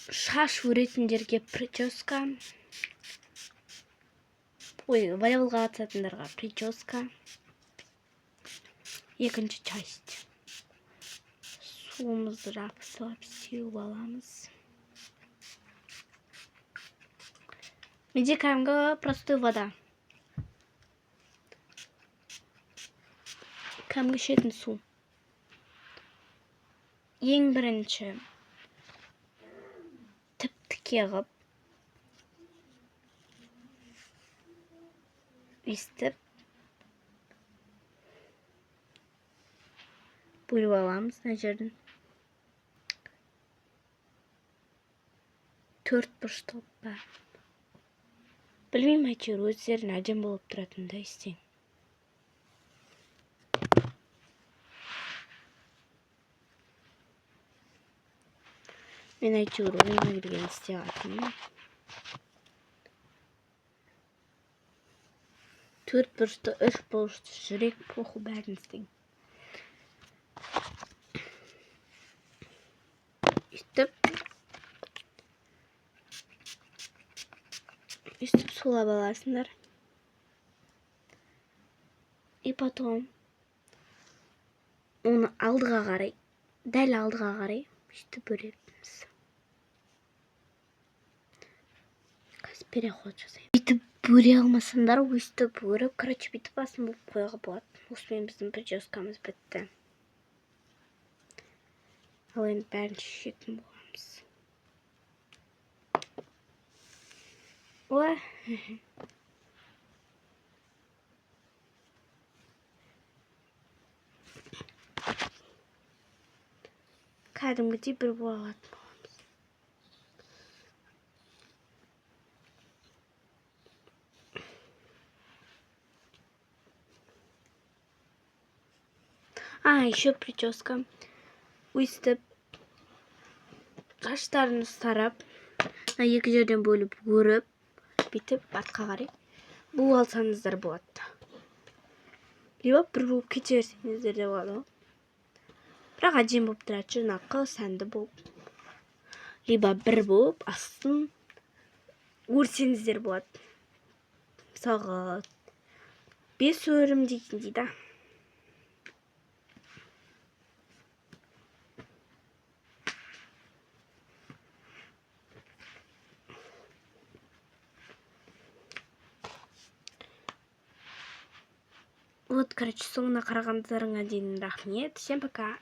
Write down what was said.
шаш өретіндерге прическа, волейболға қатысатындарға прическа. Екінші часть. Суымызды жапсылап сеуіп аламыз. Менде кәдімгі простой вода. Кәдімгі ішетін су. Ең бірінші тіп-тіке ғып, өйстіп бөліп аламыз мына жерден. 4 бұрышты ғып па. Білмеймін, әйтеуір өздерін әдемі болып тұратындай істең. Мен әйтеуір ойыма келген істей алатынмын. 4 бұрышты, 3 бұрышты, жүрек, похуй бәрін істең. Үстіп сулап аласыңдар. И потом оны алдыға қарай, дәл алдыға қарай үстіп өреміз. Қазір переход жасаймын. Бүйтіп өре алмасаңдар, өстіп өріп, короче, бүйтіп басын болып қояға болады. Осымен біздің прическамыз бітті. Ал енді бәрін шешетін боламыз. Ой. Кәдімгідей бір болатын боламыз. Еще прическа. Өйстіп, шаштарын ұстарап, екі жерден бөліп өріп, бүйтіп артқа қарай бұл алсаңыздар болады. Либо бір болып кете берсеңіздер де болады. Бірақ әдемі болып тұрады, жұрнақы сәнді болып. Либо бір болып астын өрсеңіздер болады. Мысалға 5 өрім дейтін дейді. Вот, короче, соңына қарағандарыңа дейін рахмет. Всем пока.